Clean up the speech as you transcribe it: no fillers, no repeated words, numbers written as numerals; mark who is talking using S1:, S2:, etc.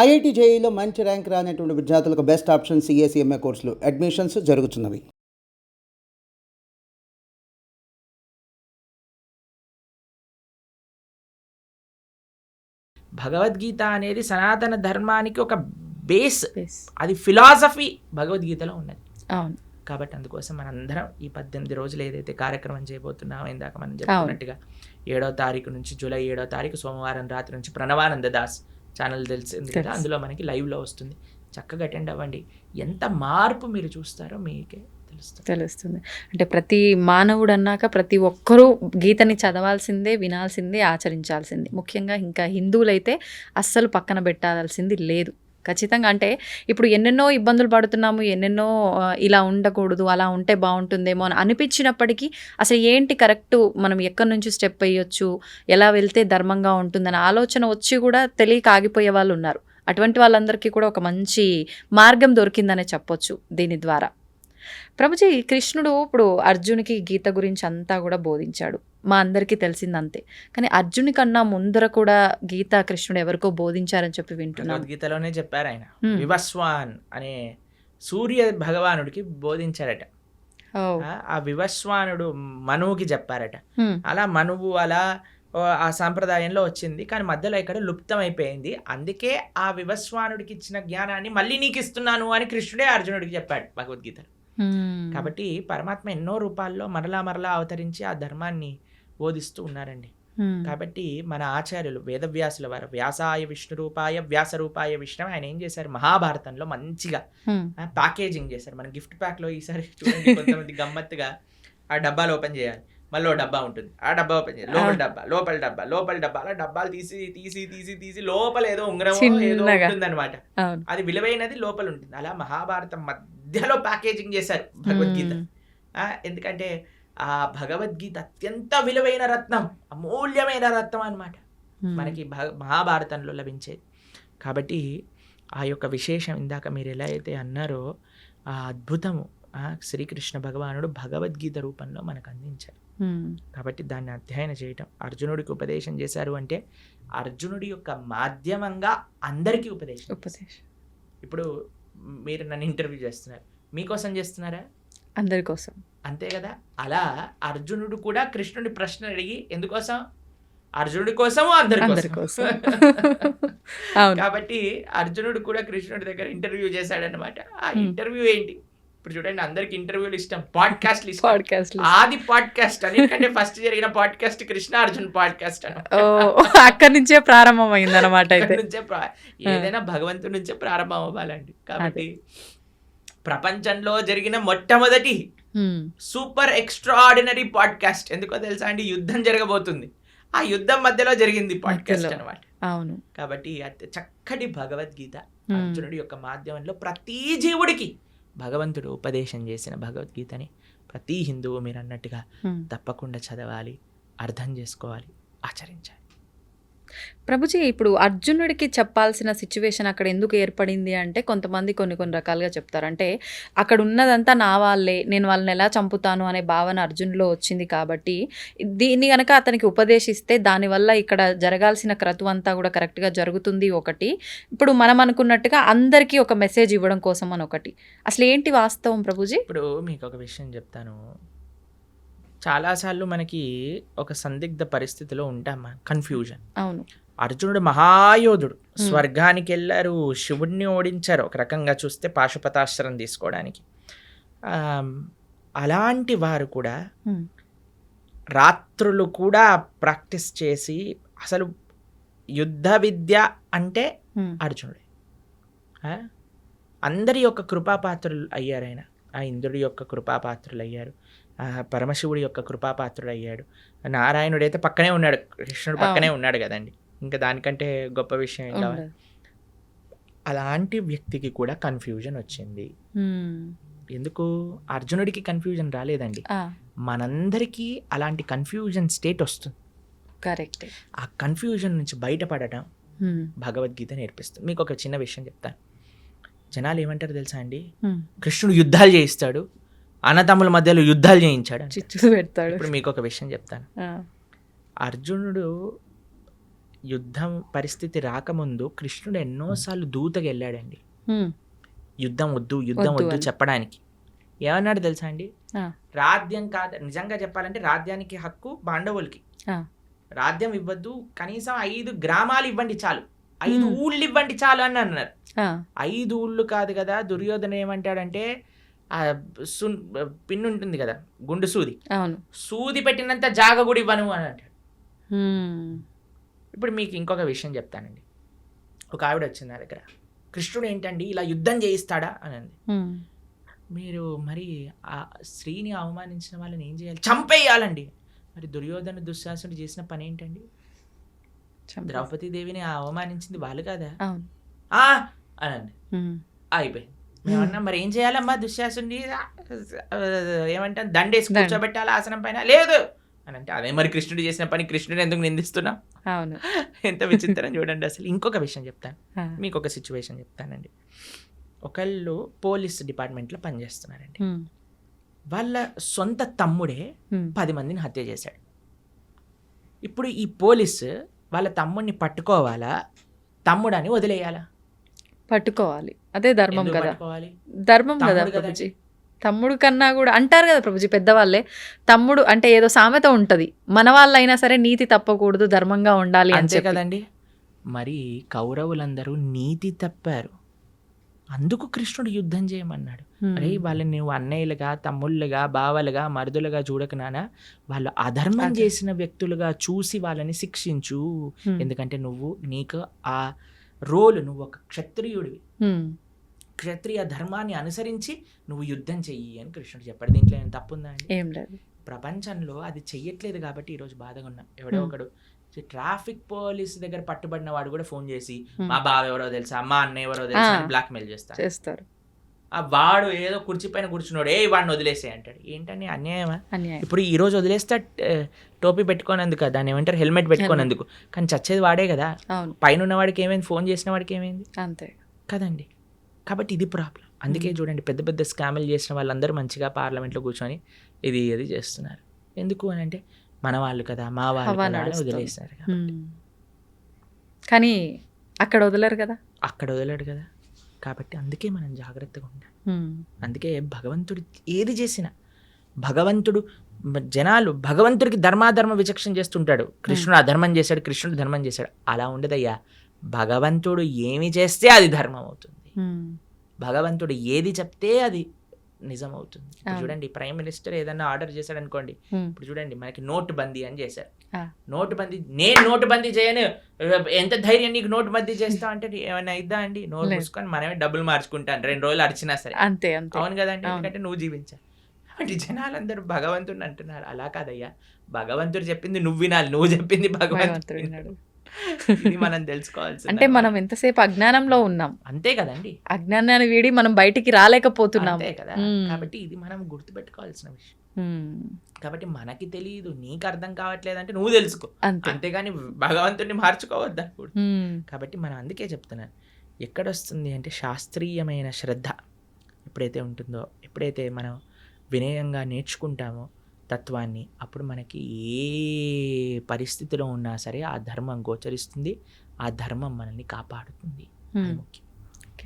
S1: IIT జేఈలో మంచి rank రానటువంటి విద్యార్థులకు బెస్ట్ ఆప్షన్ సిఏ కోర్సులు అడ్మిషన్స్ జరుగుతున్నవి.
S2: భగవద్గీత అనేది సనాతన ధర్మానికి ఒక బేస్, అది ఫిలాసఫీ భగవద్గీతలో ఉన్నది.
S3: అవును.
S2: కాబట్టి అందుకోసం మనందరం ఈ 18 రోజులు ఏదైతే కార్యక్రమం చేయబోతున్నామో, ఇందాక మనం చెప్పుకున్నట్టుగా 7వ తారీఖు నుంచి జూలై 7వ తారీఖు సోమవారం రాత్రి నుంచి ప్రణవానంద దాస్ ఛానల్ తెలిసింది కదా, అందులో మనకి లైవ్లో వస్తుంది. చక్కగా అటెండ్ అవ్వండి. ఎంత మార్పు మీరు చూస్తారో మీకే
S3: తెలుస్తుంది. అంటే ప్రతి మానవుడు అన్నాక ప్రతి ఒక్కరూ గీతని చదవాల్సిందే, వినాల్సిందే, ఆచరించాల్సిందే. ముఖ్యంగా ఇంకా హిందువులైతే అస్సలు పక్కన పెట్టాల్సింది లేదు. ఖచ్చితంగా. అంటే ఇప్పుడు ఎన్నెన్నో ఇబ్బందులు పడుతున్నాము, ఎన్నెన్నో ఇలా ఉండకూడదు, అలా ఉంటే బాగుంటుందేమో అని అనిపించినప్పటికీ అసలు ఏంటి కరెక్టు, మనం ఎక్కడి నుంచి స్టెప్ వేయొచ్చు, ఎలా వెళ్తే ధర్మంగా ఉంటుందని ఆలోచన వచ్చి కూడా తెలియక ఆగిపోయే వాళ్ళు ఉన్నారు. అటువంటి వాళ్ళందరికీ కూడా ఒక మంచి మార్గం దొరికిందనే చెప్పొచ్చు దీని ద్వారా. ప్రభుజీ, కృష్ణుడు ఇప్పుడు అర్జునికి గీత గురించి అంతా కూడా బోధించాడు, మా అందరికీ తెలిసిందంతే. కానీ అర్జుని కన్నా ముందర కూడా గీత కృష్ణుడు ఎవరికో బోధించారని చెప్పి వింటున్నాను.
S2: గీతలోనే చెప్పారు ఆయన. వివస్వాన్ అనే సూర్య భగవానుడికి బోధించారట. ఆ వివస్వానుడు మనువుకి చెప్పారట. అలా మనువు అలా ఆ సాంప్రదాయంలో వచ్చింది, కానీ మధ్యలో ఇక్కడ లుప్తం అయిపోయింది. అందుకే ఆ వివస్వానుడికి ఇచ్చిన జ్ఞానాన్ని మళ్ళీ నీకు ఇస్తున్నాను అని కృష్ణుడే అర్జునుడికి చెప్పాడు భగవద్గీతలో. కాబట్టి పరమాత్మ ఎన్నో రూపాల్లో మరలా అవతరించి ఆ ధర్మాన్ని బోధిస్తూ ఉన్నారండి. కాబట్టి మన ఆచార్యులు వేదవ్యాసుల వారు వ్యాసాయ విష్ణు రూపాయ వ్యాస రూపాయ విష్ణు, ఆయన ఏం చేశారు, మహాభారతంలో మంచిగా ప్యాకేజింగ్ చేశారు. మన గిఫ్ట్ ప్యాక్ లో ఈసారి చూడండి, కొంతమంది గమ్మత్తుగా ఆ డబ్బాలు ఓపెన్ చేయాలి, మళ్ళీ డబ్బా ఉంటుంది, ఆ డబ్బా ఓపెన్ చేయాలి, లోపల డబ్బా అలా డబ్బాలు తీసి లోపల ఏదో ఉంగరం ఏదో ఉంటుంది అనమాట. అది విలువైనది లోపల ఉంటుంది. అలా మహాభారతం మధ్యలో ప్యాకేజింగ్ చేశారు భగవద్గీత. ఎందుకంటే ఆ భగవద్గీత అత్యంత విలువైన రత్నం, అమూల్యమైన రత్నం అనమాట, మనకి మహాభారతంలో లభించేది. కాబట్టి ఆ యొక్క విశేషం ఇందాక మీరు ఎలా అయితే అన్నారో, ఆ అద్భుతము శ్రీకృష్ణ భగవానుడు భగవద్గీత రూపంలో మనకు అందించారు. కాబట్టి దాన్ని అధ్యయనం చేయటం, అర్జునుడికి ఉపదేశం చేశారు అంటే అర్జునుడి యొక్క మాధ్యమంగా అందరికీ ఉపదేశం. ఇప్పుడు మీరు నన్ను ఇంటర్వ్యూ చేస్తున్నారు, మీకోసం చేస్తున్నారా?
S3: అందరి కోసం,
S2: అంతే కదా. అలా అర్జునుడు కూడా కృష్ణుడి ప్రశ్న అడిగి ఎందుకోసం, అర్జునుడి కోసము అందరి కోసం. కాబట్టి అర్జునుడు కూడా కృష్ణుడి దగ్గర ఇంటర్వ్యూ చేశాడనమాట. ఆ ఇంటర్వ్యూ ఏంటి, ఇప్పుడు చూడండి, అందరికి ఇంటర్వ్యూలు ఇష్టం, పాడ్కాస్ట్ ఆది పాడ్కాస్ట్ అన్నిటికంటే ఫస్ట్ జరిగిన పాడ్కాస్ట్ కృష్ణ అర్జున్ పాడ్కాస్ట్
S3: అక్కడి నుంచే ప్రారంభం అయింది అనమాట.
S2: ఏదైనా భగవంతుడి నుంచే ప్రారంభం అవ్వాలండి. కాబట్టి ప్రపంచంలో జరిగిన మొట్టమొదటి సూపర్ ఎక్స్ట్రాఆర్డినరీ పాడ్కాస్ట్ ఎందుకో తెలుసా అండి, యుద్ధం జరగబోతుంది, ఆ యుద్ధం మధ్యలో జరిగింది పాడ్కాస్ట్ అనమాట.
S3: అవును.
S2: కాబట్టి చక్కటి భగవద్గీత అర్జునుడి యొక్క మాధ్యమంలో ప్రతి జీవుడికి భగవంతుడు ఉపదేశం చేసిన భగవద్గీతని ప్రతి హిందువు మీరు అన్నట్టుగా తప్పకుండా చదవాలి, అర్థం చేసుకోవాలి, ఆచరించాలి.
S3: ప్రభుజీ, ఇప్పుడు అర్జునుడికి చెప్పాల్సిన సిచ్యువేషన్ అక్కడ ఎందుకు ఏర్పడింది అంటే, కొంతమంది కొన్ని రకాలుగా చెప్తారు. అంటే అక్కడ ఉన్నదంతా నా వాళ్ళే, నేను వాళ్ళని ఎలా చంపుతాను అనే భావన అర్జునులో వచ్చింది. కాబట్టి దీన్ని కనుక అతనికి ఉపదేశిస్తే దానివల్ల ఇక్కడ జరగాల్సిన క్రతువు అంతా కూడా కరెక్ట్గా జరుగుతుంది. ఒకటి, ఇప్పుడు మనం అనుకున్నట్టుగా అందరికీ ఒక మెసేజ్ ఇవ్వడం కోసం అని ఒకటి. అసలు ఏంటి వాస్తవం ప్రభుజీ?
S2: ఇప్పుడు మీకు ఒక విషయం చెప్తాను. చాలాసార్లు మనకి ఒక సందిగ్ధ పరిస్థితిలో ఉంటాం, కన్ఫ్యూజన్.
S3: అవును.
S2: అర్జునుడు మహాయోధుడు, స్వర్గానికి వెళ్ళారు, శివుడిని ఓడించారు, ఒక రకంగా చూస్తే పాశుపతాస్త్రం తీసుకోవడానికి. అలాంటి వారు కూడా రాత్రులు కూడా ప్రాక్టీస్ చేసి, అసలు యుద్ధ విద్య అంటే అర్జునుడే. అందరి యొక్క కృపాపాత్రులు అయ్యారు ఆయన. ఆ ఇంద్రుడి యొక్క కృపాపాత్రులు అయ్యారు, పరమశివుడి యొక్క కృపాపాత్రుడు అయ్యాడు, నారాయణుడు అయితే పక్కనే ఉన్నాడు, కృష్ణుడు పక్కనే ఉన్నాడు కదండి, ఇంకా దానికంటే గొప్ప విషయం ఏం కావాలి. అలాంటి వ్యక్తికి కూడా కన్ఫ్యూజన్ వచ్చింది. ఎందుకు అర్జునుడికి కన్ఫ్యూజన్ రాలేదండి, మనందరికీ అలాంటి కన్ఫ్యూజన్ స్టేట్ వస్తుంది.
S3: కరెక్ట్.
S2: ఆ కన్ఫ్యూజన్ నుంచి బయటపడటం భగవద్గీత నేర్పిస్తుంది. మీకు ఒక చిన్న విషయం చెప్తాను. జనాలు ఏమంటారు తెలుసా అండి, కృష్ణుడు యుద్ధాలు చేయిస్తాడు, అన్నతమ్ముల మధ్యలో యుద్ధాలు చేయించాడు,
S3: చిచ్చు పెడతాడు.
S2: ఇప్పుడు మీకు ఒక విషయం చెప్తాను. అర్జునుడు యుద్ధం పరిస్థితి రాకముందు కృష్ణుడు ఎన్నోసార్లు దూతకి వెళ్ళాడండి, యుద్ధం వద్దు
S3: అని.
S2: చెప్పడానికి. ఏమన్నాడు తెలుసా అండి?
S3: ఆ.
S2: రాజ్యం కాదు, నిజంగా చెప్పాలంటే రాజ్యానికి హక్కు పాండవులకి.
S3: ఆ.
S2: రాజ్యం ఇవ్వద్దు, కనీసం 5 గ్రామాలు ఇవ్వండి చాలు, 5 ఊళ్ళు ఇవ్వండి చాలు అని అన్నారు. 5 ఊళ్ళు కాదు కదా. దుర్యోధన ఏమంటాడంటే ఆ పిన్ను ఉంటుంది కదా, గుండు సూది,
S3: అవును,
S2: సూది పెట్టినంత జాగ కూడా ఇవ్వను అని అంటాడు. ఇప్పుడు మీకు ఇంకొక విషయం చెప్తానండి. ఒక ఆవిడ వచ్చింది నా దగ్గర, కృష్ణుడు ఏంటండి ఇలా యుద్ధం చేయిస్తాడా అని అంది. మీరు మరి ఆ స్త్రీని అవమానించిన వాళ్ళని ఏం చేయాలి? చంపేయాలండి. మరి దుర్యోధన దుశ్శాసనుడు చేసిన పని ఏంటండి? ద్రౌపదీదేవిని అవమానించింది వాళ్ళు కదా అనండి. అయిపోయింది. మేమన్నా మరి ఏం చేయాలమ్మా, దుశ్శాసుని ఏమంటాం దండేసి కూర్చోబెట్టాలి ఆసనం పైన? లేదు అని అంటే, అదే మరి కృష్ణుడు చేసిన పని, కృష్ణుడు ఎందుకు నిందిస్తున్నాం? అవును, ఎంత విచిత్రం చూడండి అసలు. ఇంకొక విషయం చెప్తాను మీకు, ఒక సిచ్యువేషన్ చెప్తానండి. ఒకళ్ళు పోలీస్ డిపార్ట్మెంట్లో పనిచేస్తున్నారండి. వాళ్ళ సొంత తమ్ముడే 10 మందిని హత్య చేశాడు. ఇప్పుడు ఈ పోలీసు వాళ్ళ తమ్ముడిని పట్టుకోవాలా, తమ్ముడని వదిలేయాలా?
S3: పట్టుకోవాలి, అదే ధర్మం
S2: ఎందుకు
S3: కదా.
S2: పట్టుకోవాలి?
S3: ధర్మం కదా
S2: తమ్ముడు
S3: ప్రభుజీ. తమ్ముడు కన్నా కూడా అంటారు కదా ప్రభుజీ పెద్దవాళ్ళే, తమ్ముడు అంటే ఏదో సామెత ఉంటది, మన వాళ్ళైనా సరే నీతి తప్పకూడదు, ధర్మంగా ఉండాలి అని
S2: అంతే
S3: చెప్పి.
S2: కదండి. మరి కౌరవులందరూ నీతి తప్పారు, అందుకు కృష్ణుడు యుద్ధం చేయమన్నాడు. అరే వాళ్ళని నువ్వు అన్నయ్యలుగా, తమ్ముళ్ళుగా, బావలుగా, మరుదులుగా చూడక నానా, వాళ్ళు అధర్మం చేసిన వ్యక్తులుగా చూసి వాళ్ళని శిక్షించు. ఎందుకంటే నీకు ఆ రోలు, నువ్వు ఒక క్షత్రియుడివి, క్షత్రియ ధర్మాన్ని అనుసరించి నువ్వు యుద్ధం చెయ్యి అని కృష్ణుడు చెప్పాడు. దీంట్లో ఏమైనా తప్పుందా అండి?
S3: ఏం లేదు.
S2: ప్రపంచంలో అది చెయ్యట్లేదు కాబట్టి ఈరోజు బాధగా ఉన్నాం. ఎవడో ఒకడు ట్రాఫిక్ పోలీస్ దగ్గర పట్టుబడిన వాడు కూడా ఫోన్ చేసి మా బావ ఎవరో తెలుసా, మా అన్న ఎవరో తెలుసా అని బ్లాక్ మెయిల్ చేస్తారు. ఆ వాడు ఏదో కుర్చీ పైన కూర్చున్నాడు, వాడిని వదిలేసే అంటాడు. ఏంటని అన్యాయమా? ఇప్పుడు ఈ రోజు వదిలేస్తే టోపీ పెట్టుకోనందుకు, దాన్ని ఏమంటారు, హెల్మెట్ పెట్టుకోనందుకు, కానీ చచ్చేది వాడే కదా. పైన ఉన్న వాడికి ఏమైంది, ఫోన్ చేసిన వాడికి ఏమైంది? అంతే కదండి. కాబట్టి ఇది ప్రాబ్లం. అందుకే చూడండి, పెద్ద పెద్ద స్కామ్లు చేసిన వాళ్ళందరూ మంచిగా పార్లమెంట్లో కూర్చొని ఇది చేస్తున్నారు. ఎందుకు అని అంటే, మన వాళ్ళు కదా, మా వాళ్ళు కదా అని వదిలేస్తారు.
S3: కానీ అక్కడ వదలరు కదా.
S2: కాబట్టి అందుకే మనం జాగ్రత్తగా ఉండాలి. అందుకే భగవంతుడు ఏది చేసినా, జనాలు భగవంతుడికి ధర్మాధర్మ విచక్షణ చేస్తుంటాడు. కృష్ణుడు అధర్మం చేశాడు, కృష్ణుడు ధర్మం చేశాడు, అలా ఉండదయ్యా. భగవంతుడు ఏమి చేస్తే అది ధర్మం అవుతుంది, భగవంతుడు ఏది చెప్తే అది నిజం అవుతుంది. ఇప్పుడు చూడండి, ప్రైమ్ మినిస్టర్ ఏదన్నా ఆర్డర్ చేశాడు అనుకోండి, ఇప్పుడు చూడండి మనకి నోటు బందీ అని చేశారు. నోటు బందీ, నేను నోటు బందీ చేయను, ఎంత ధైర్యం నీకు నోటు బందీ చేస్తా అంటే ఏమైనా ఇద్దా అండి? నోటు మూసుకొని మనమే డబ్బులు మార్చుకుంటాను, 2 రోజులు అరిచినా సరే. అంతే, అవును కదండి, ఎందుకంటే నువ్వు జీవించాలి. అంటే జనాలందరూ భగవంతుడిని అంటున్నారు. అలా కాదయ్యా, భగవంతుడు చెప్పింది నువ్వు వినాలి, నువ్వు చెప్పింది భగవంతుడు వినాడు. ఇది మనం తెలుసుకోవాల్సి.
S3: అంటే మనం ఎంతసేపు అజ్ఞానంలో ఉన్నాం, అంతే
S2: కదండి.
S3: అజ్ఞానాన్ని వీడి మనం బయటికి రాలేకపోతున్నాం,
S2: అంతే కదా. కాబట్టి ఇది మనం గుర్తుపెట్టుకోవాల్సిన విషయం. కాబట్టి మనకి తెలియదు, నీకు అర్థం కావట్లేదంటే నువ్వు తెలుసుకో, అంతేగాని భగవంతుడిని మార్చుకోవద్దు అనుకోడు. కాబట్టి మనం అందుకే చెప్తున్నాను, ఎక్కడొస్తుంది అంటే శాస్త్రీయమైన శ్రద్ధ ఎప్పుడైతే ఉంటుందో, ఎప్పుడైతే మనం వినయంగా నేర్చుకుంటామో తత్వాన్ని, అప్పుడు మనకి ఏ పరిస్థితిలో ఉన్నా సరే ఆ ధర్మం గోచరిస్తుంది, ఆ ధర్మం మనల్ని కాపాడుతుంది. అది ముఖ్యం.